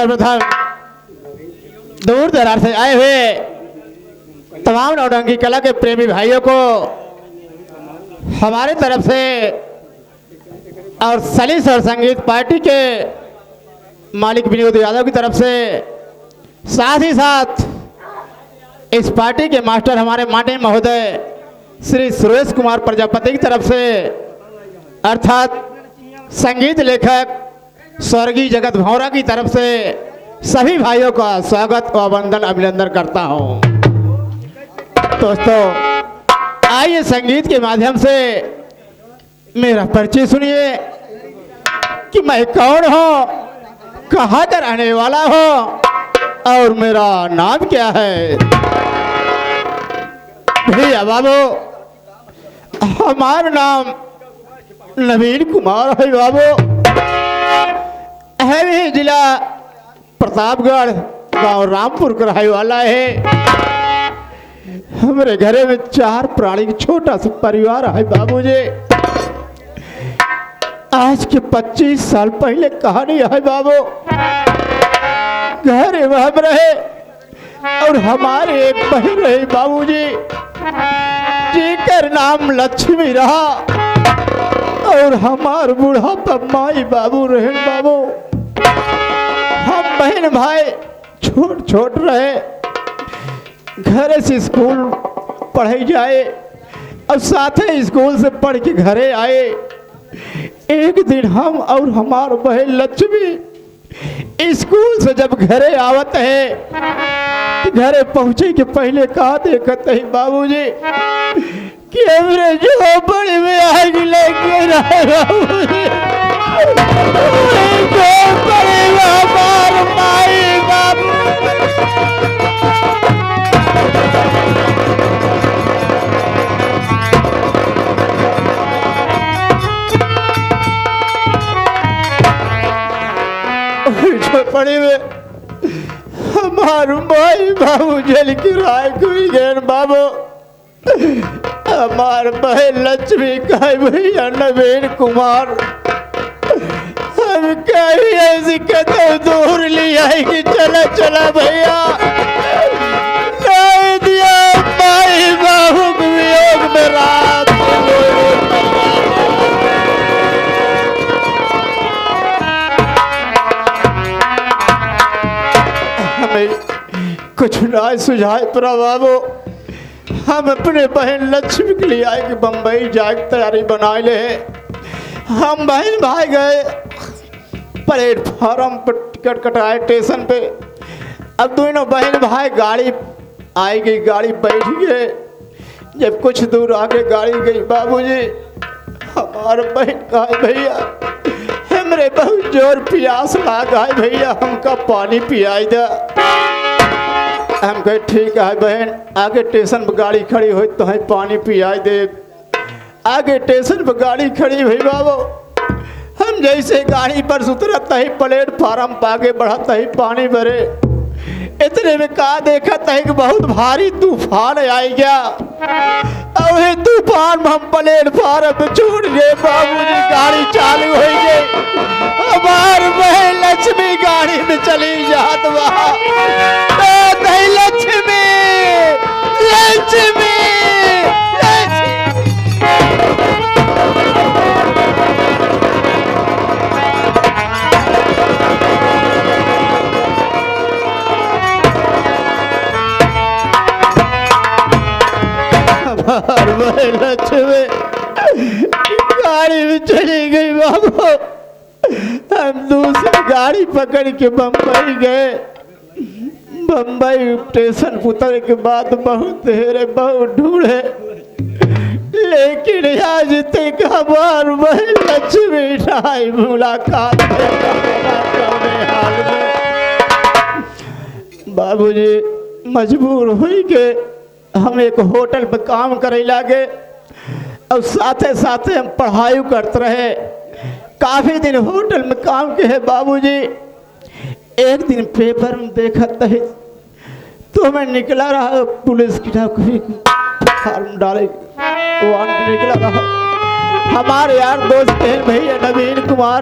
सर्वप्रथम दूर दरार से आए हुए तमाम नौटंकी कला के प्रेमी भाइयों को हमारे तरफ से और सलीस और संगीत पार्टी के मालिक विनोद यादव की तरफ से, साथ ही साथ इस पार्टी के मास्टर हमारे माननीय महोदय श्री सुरेश कुमार प्रजापति की तरफ से, अर्थात संगीत लेखक स्वर्गीय जगत भौरा की तरफ से सभी भाइयों का स्वागत व वंदन अभिनंदन करता हूं। दोस्तों, आइए संगीत के माध्यम से मेरा परिचय सुनिए कि मैं कौन हूं, कहाँ का रहने वाला हूं और मेरा नाम क्या है। भैया बाबू, हमारा नाम नवीन कुमार है बाबू, है जिला प्रतापगढ़, गांव रामपुर का रहने वाला है। हमारे घरे में 4 प्राणी छोटा सा परिवार है बाबूजी। आज के 25 साल पहले कहानी है बाबू। घर में हम रहे और हमारे एक बहन रही बाबूजी, जिनका नाम लक्ष्मी रहा, और हमार बुढ़ापा माई बाबू रहे बाबू। हम बहन भाई छोट छोट रहे, घर से स्कूल पढ़े जाए और साथ ही स्कूल से पढ़ के घरे आए। एक दिन हम और हमार बहन लक्ष्मी स्कूल से जब घरे आवत है, तो घरे पहुंचे के पहले कहा देखते है बाबूजी कि हमरे जो बड़े में आग लगे रहे बाबूजी, माई बाबू। झोपड़ी में हमारू माई बाबू जल की राय कोई गैर बाबू। हमार बहन लक्ष्मी कहे भैया नवीन कुमार, हम कहीं ऐसी कदम दूर ले आएगी, चला चला भैया। नहीं दिया माई बाबू को वियोग में रात हमें कुछ ना सुझाए पर बाबू। हम अपने बहन लक्ष्मी के लिए आए कि बम्बई जाए की तैयारी बना ले। हम बहन भाई गए प्लेटफार्म पर, टिकट कटाए स्टेशन पे। अब दोनों बहन भाई गाड़ी आएगी, गाड़ी बैठ गए। जब कुछ दूर आगे गाड़ी गई बाबूजी, हमारे बहन कहा भैया हमरे बहुत जोर प्यास लगा है भैया, हमका पानी पियाई दे। हम कहे ठीक है बहन, आगे स्टेशन पर गाड़ी खड़ी हो तो है पानी पियाई दे। आगे स्टेशन पर गाड़ी खड़ी हुई बाबू। हम जैसे गाड़ी पर उतरता ही प्लेटफार्म पर आगे बढ़ता ही पानी भरे। इतने में कहा देखा था कि बहुत भारी तूफान आई गया और तूफान में हम प्लेटफार्म पे छूट गए बाबूजी। गाड़ी चालू हो गई, हमारी बहन लक्ष्मी गाड़ी में चली जात वहाँ। लक्ष्मी लक्ष्मी लक्ष्मी गाड़ी में चली गई बाबू। हम दूसरी गाड़ी पकड़ के बम्बई गए। बम्बई स्टेशन उतरने के बाद बहुत देर बहुत ढूंढे, लेकिन आज तक हमार बहन लक्ष्मी ढाई मुलाकात हाल में। बाबूजी मजबूर हुई के हम एक होटल पे काम करे लगे और साथे साथे हम पढ़ाई करते रहे। काफी दिन होटल में काम के है बाबूजी। एक दिन पेपर में देखा तो मैं निकला रहा पुलिस की फॉर्म डाले वारंट निकला रहा। हमारे यार दोस्त हैं भैया नवीन कुमार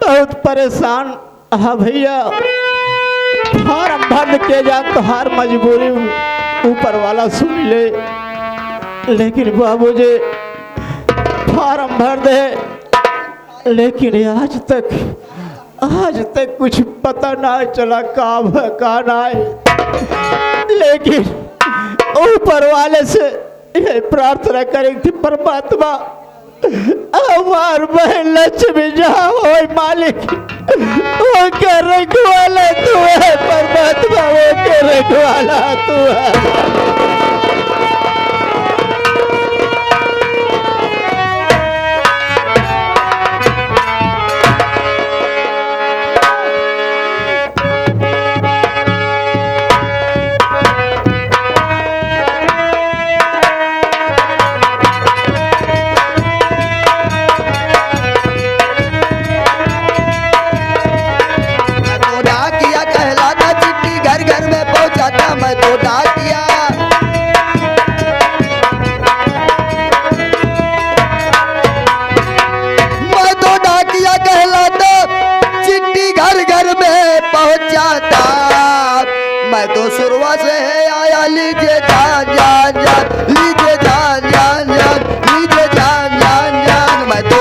बहुत परेशान हाँ भैया, फार्म भर के जा तो हर मजबूरी ऊपर वाला सुन ले, लेकिन बाबूजी फार्म भर दे, लेकिन आज तक कुछ पता ना चला काम है का ना है। लेकिन ऊपर वाले से ये प्रार्थना करेंगे थी, परमात्मा हमार बहन लक्ष्मी जहाँ हो मालिक वो के रखवाला तू है, परमात्मा वो के रखवाला तू है। मैं तो शुरुआ से है आया, लीजिए जान जान जान, लीजिए जान जान जान, लीजिए जान जान जान। मैं तो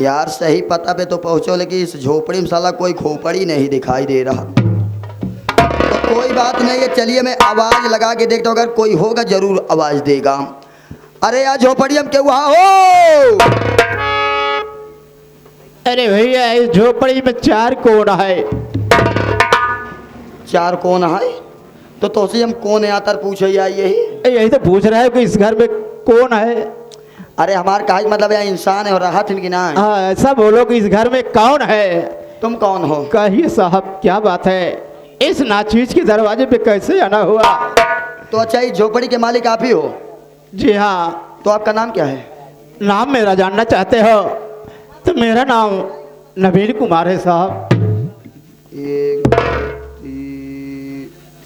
यार सही पता पे तो पहुंचो, लेकिन इस झोपड़ी में साला कोई खोपड़ी नहीं दिखाई दे रहा। कोई बात नहीं है, चलिए मैं आवाज लगा के देखता हूँ, अगर कोई होगा जरूर आवाज देगा। अरे यार झोपड़ी हम क्यों हो? अरे भैया इस झोपड़ी में 4 कोण है। 4 कोण है? तो तुझसे हम कौन आता पूछो यार, यही तो पूछ रहा है कि इस घर में कौन है। अरे हमारे कहा मतलब यहाँ इंसान है और राहत इनकी ना है। हाँ ऐसा बोलो कि इस घर में कौन है। तुम कौन हो? कहिए साहब क्या बात है, इस नाचीज के दरवाजे पे कैसे आना हुआ? तो अच्छा इस झोपड़ी के मालिक आप ही हो? जी हाँ। तो आपका नाम क्या है? नाम मेरा जानना चाहते हो तो मेरा नाम नवीन कुमार है साहब।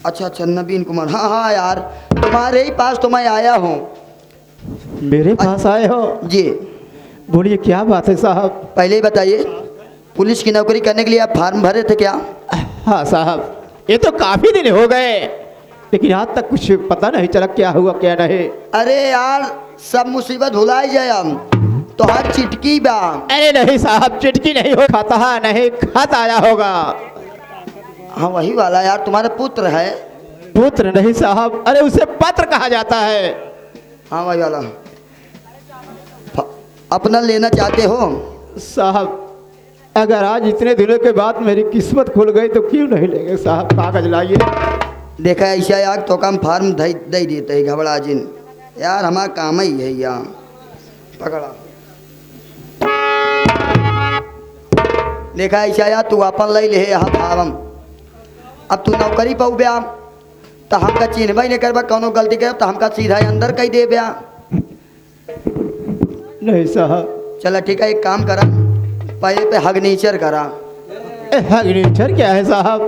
अच्छा नवीन कुमार। हाँ हाँ यार तुम्हारे ही पास तो मैं आया हूँ। मेरे पास आए हो? जी। बोलिए क्या बात है साहब? पहले ही बताइए, पुलिस की नौकरी करने के लिए आप फॉर्म भरे थे क्या? हाँ साहब, ये तो काफी दिन हो गए, लेकिन आज तक कुछ पता नहीं चला क्या हुआ क्या नहीं। अरे यार सब मुसीबत भुलाई जाए हम तो हर चिटकी बा। अरे नहीं साहब, चिटकी नहीं हो, खाता नहीं खत आया होगा। हाँ वही वाला यार, तुम्हारा पुत्र है? पुत्र नहीं साहब, अरे उसे पत्र कहा जाता है। हाँ वही वाला। अपना लेना चाहते हो? साहब अगर आज इतने दिनों के बाद मेरी किस्मत खुल गई तो क्यों नहीं लेंगे साहब, कागज लाइए। देखा ऐसा यार तो कम फार्म दे देते है घबरा जिन यार, हमारा काम ही है यहाँ। पकड़ा देखा ऐसा यार, तू अपन ले ले यहाँ फार्म। अब तू नौकरी पाऊ ब्या तो हमका चिन्हबा ही नहीं करबा, कौनो गलती कर तो हमका सीधा अंदर कही दे ब्या। नहीं साहब। चला ठीक है, एक काम करा, पहले पे हगनीचर करा। हगनीचर क्या है साहब?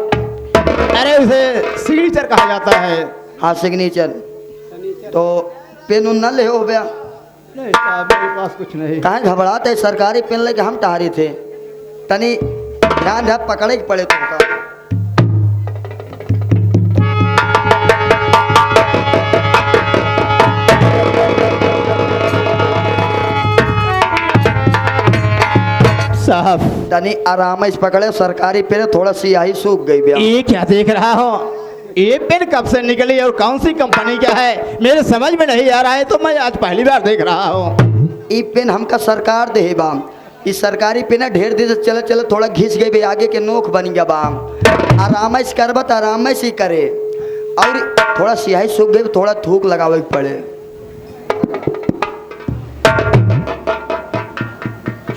अरे उसे सिग्नेचर कहा जाता है। हाँ सिग्नेचर। तो पेन उन न ले हो भैया? नहीं साहब मेरे पास कुछ नहीं। कहाँ घबराते, सरकारी पेन लेके हम टहरे थे, तनी ध्यान ध्यान पकड़े के पड़े तुमका। साहब तनी आराम से पकड़े, सरकारी पेन थोड़ा सियाही सूख गई भैया। ये क्या देख रहा हो? ये पेन कब से निकली और कौन सी कंपनी का है मेरे समझ में नहीं आ रहा है, तो मैं आज पहली बार देख रहा हूँ। ये पेन हमका सरकार दे बा, इस सरकारी पेन ढेर दिन से चले चले थोड़ा घिस गई भैया, आगे के नोक बन गया बा। आराम से करबा तो आराम से करे, और थोड़ा सियाही सूख गई थोड़ा थूक लगावे पड़े।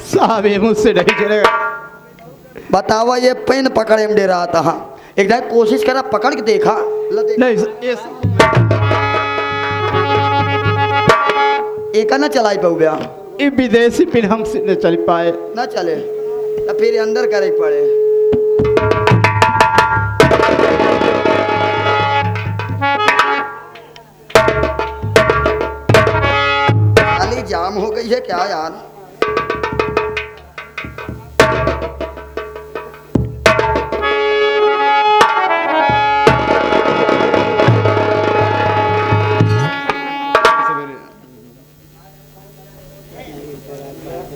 साहब ये मुझसे नहीं चलेगा। बतावा ये पेन पकड़े में दे रहा था। हाँ एक बार कोशिश करा, पकड़ के देखा। नहीं एक ना चलाई पाऊ भैया, ये विदेशी पेन हमसे न चल पाए। ना चले तो फिर अंदर करे पड़े। मुझे क्या यार।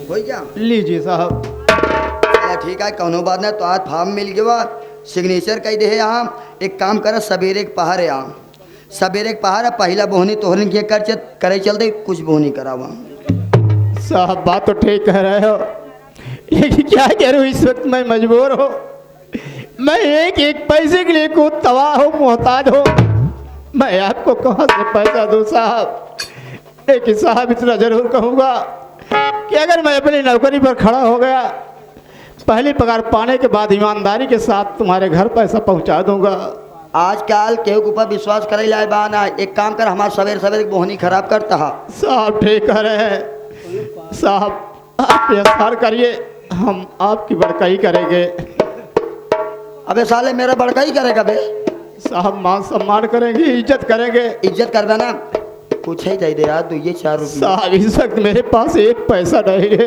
हो गया? लीजिए साहब। चला ठीक है, कौनो बात नहीं। तो आज फार्म मिल गया, सिग्नेचर कही दे यहाँ। एक काम कर, सवेरे के पहाड़ है, सवेरे के पहाड़ है, पहला बोहनी तोहरन के करे चलते कुछ बोहनी करावा। साहब बात तो ठीक कह रहे हो, लेकिन क्या करूँ, इस वक्त मैं मजबूर हूँ। मैं एक एक पैसे के लिए को तबाह हो, मोहताज हो। मैं आपको कहाँ से पैसा दूँ साहब। लेकिन साहब इतना जरूर कहूँगा कि अगर मैं अपनी नौकरी पर खड़ा हो गया, पहली पगार पाने के बाद ईमानदारी के साथ तुम्हारे घर पैसा पहुँचा दूँगा। आजकल केहू के ऊपर विश्वास करे लाए बाना। एक काम कर, हमारे सवेरे सवेरे बोहनी खराब करता है। साहब ठीक कह रहे हैं साहब, आप एहसान करिए, हम आपकी बड़काई करेंगे। अबे साले मेरा बड़का ही करेगा बे। साहब मान सम्मान करेंगे, इज्जत करेंगे। इज्जत करना ना, कुछ ही दे दे यार, तो ये 4 रुपये। साहब इस वक्त मेरे पास एक पैसा नहीं है।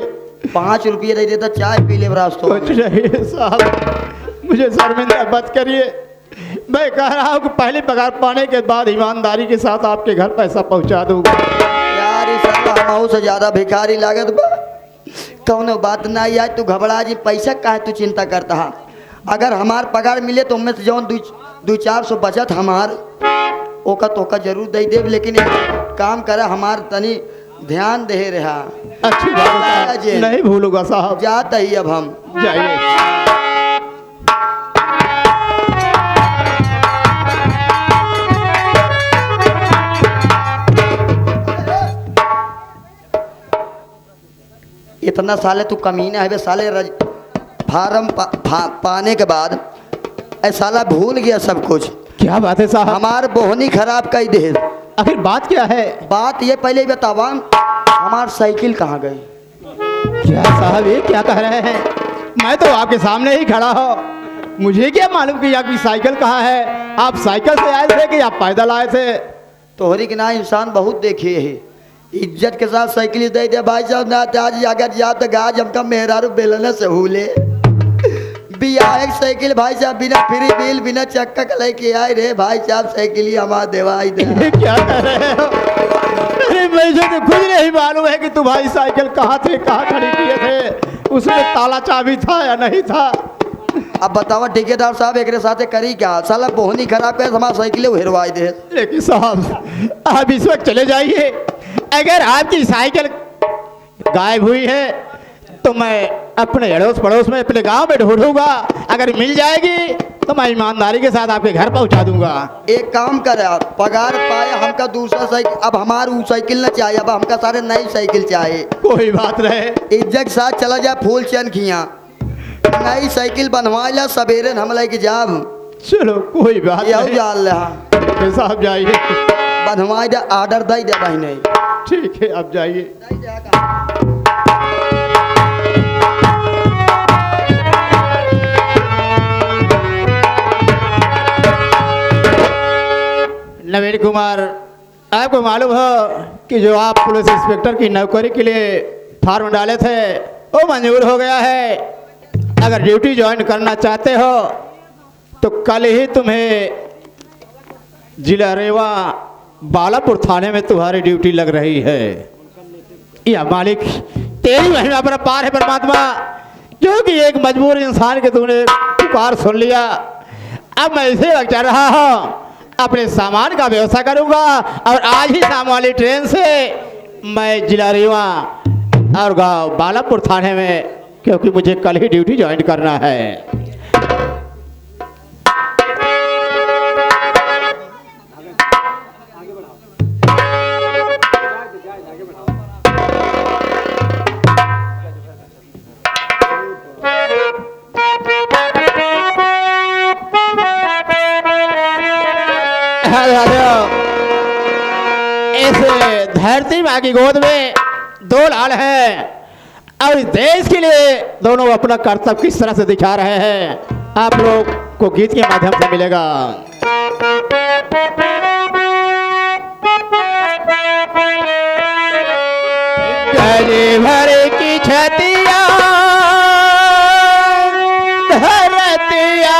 5 रुपये दे देता, चाय पी ले रास्तों में। कुछ नहीं है साहब, मुझे शर्मिंदा मत करिए। मैं कह रहा हूँ कि पहली पगार पाने के बाद ईमानदारी के साथ आपके घर पैसा पहुँचा दूँगा। यार इस हम से ज़्यादा भिखारी लागत बा। कौनो बात ना यार, तू घबरा जी, पैसा काहे तू चिंता करता है। अगर हमार पगार मिले तो उनमें से जौन 200-400 बचत हमार ओका तोका जरूर दे देव। लेकिन एक काम करे, हमार तनी ध्यान दे रहा। अच्छी बात है, नहीं भूलूंगा साहब। जाता ही अब हम जाइए। इतना साले तू कमीना है बे साले। फार्म पाने के बाद ऐसा साला भूल गया सब कुछ। क्या बात है साहब? हमार बोहनी खराब कर दे। आखिर बात क्या है? बात ये पहले बतावा, हमार साइकिल कहाँ गई? क्या साहब ये क्या कह रहे हैं? मैं तो आपके सामने ही खड़ा हूँ, मुझे क्या मालूम कि आपकी साइकिल कहाँ है? आप साइकिल से आए थे कि आप पैदल आए थे? तोहरी के ना इंसान बहुत देखे है, इज्जत के साथ साइकिल दे दे भाई साहब। ना आज अगर जा तो गाज हमका मेहरारू बेलने से हुले बियाह साइकिल भाई साहब, बिना फ्री बिल बिना चक्का का लेके आए रे भाई साहब। साइकिल ही हमारा देवाई दे। क्या कर रहे हो? अरे मुझे तो खुद नहीं मालूम है कि तुम्हारी साइकिल कहाँ थे, कहाँ खड़ी किए थे, उसमें ताला चाबी था या नहीं था। अब बतावा ठेकेदार साहब, एक साथ करी क्या? साला बोहनी खराब कर हमारा साइकिल हेरवाई दे। लेकिन साहब आप इस वक्त चले जाइए। अगर आपकी साइकिल गायब हुई है तो मैं अपने अड़ोस पड़ोस में, अपने गांव में ढूंढूंगा। अगर मिल जाएगी तो मैं ईमानदारी के साथ आपके घर पहुंचा दूंगा। एक काम करे, पगार पाए हमका दूसरा साइकिल, अब हमारे वो साइकिल न चाहिए, अब हमका सारे नई साइकिल चाहिए। कोई बात रहे, इज्जत के साथ चला जाए, फूल चैन खिया नई साइकिल बनवा ला, सवेरे हम लेके जाब। चलो कोई बात नहीं जाल रहा साहब, जाइए बनवा दे, ऑर्डर दे दे भाई। नहीं ठीक है, अब जाइए। नवीन कुमार, आपको मालूम हो कि जो आप पुलिस इंस्पेक्टर की नौकरी के लिए फॉर्म डाले थे वो मंजूर हो गया है। अगर ड्यूटी ज्वाइन करना चाहते हो तो कल ही तुम्हें जिला रेवा बालापुर थाने में तुम्हारी ड्यूटी लग रही है। या मालिक तेरी महिमा पर पार है परमात्मा, जो कि एक मजबूर इंसान के तुमने पुकार सुन लिया। अब मैं इसे वक्त चल रहा हूँ, अपने सामान का व्यवस्था करूंगा और आज ही शाम वाली ट्रेन से मैं जिला रीवा और गांव बालापुर थाने में, क्योंकि मुझे कल ही ड्यूटी ज्वाइन करना है। इस धरती माँ की गोद में 2 लाल हैं और इस देश के लिए दोनों अपना कर्तव्य किस तरह से दिखा रहे हैं, आप लोग को गीत के माध्यम से मिलेगा। गले भर की छतिया धरतिया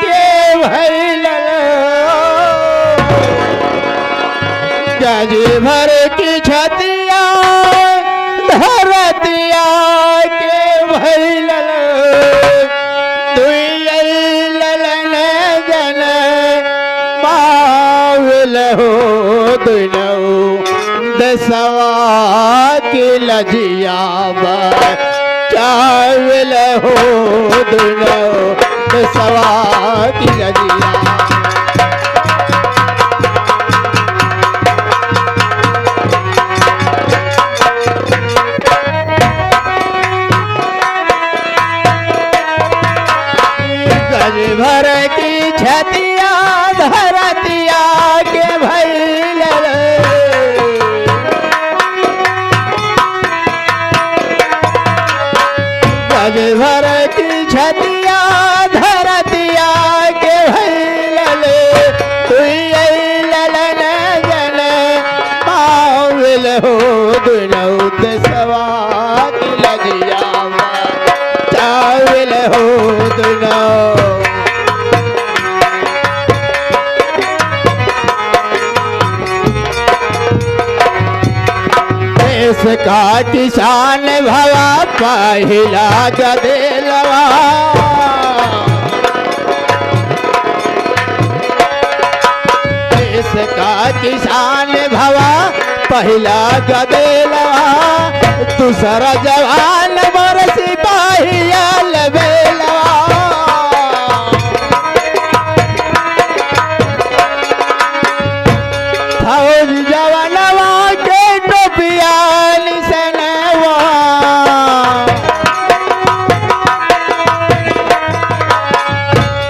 के भैल गज भर की छतिया धरतिया के भैल ललन जन मावल हो दुनऊ दसवा की लजिया चावल हो दुनऊ दसवा की लजिया भर की छतिया धरतिया के भैल गज भर की छतिया धरतिया के भैल ललन जन मावल हो दुनऊ दसवा की लजिया चावल हो दुनऊ का किसान भवा पहिला गदेलवा देश का किसान भवा पहिला गदेलवा दूसरा जवान मोर सिपाहिया लबेलवा फौज जवानवा के टोपिया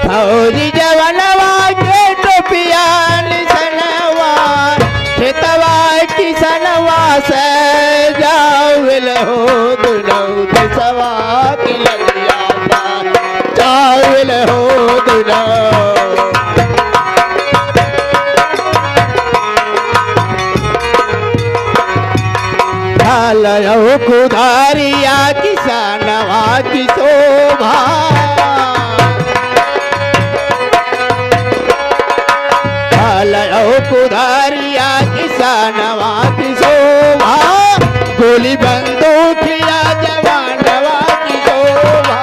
फौजी जवानवा के टोपिया निसनवा खेतवा किसनवा से जावल हो दुनऊ दसवा की लजिया जावल हो दुनऊ ढालो कुदारिया किसनवा की शोभा कुदारिया किसानवा की शोभा गोली बंदूकिया जवानवा की शोभा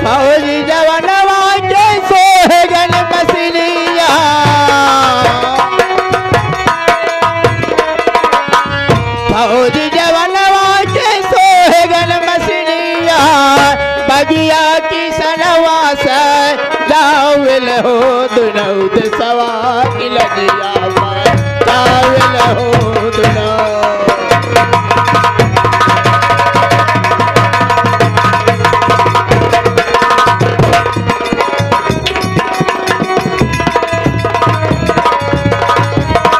फौजी जवानवा के सोहगन मसलिया फौजी जवानवा के सोहगन मसलिया बगिया की सनवा से जावल हो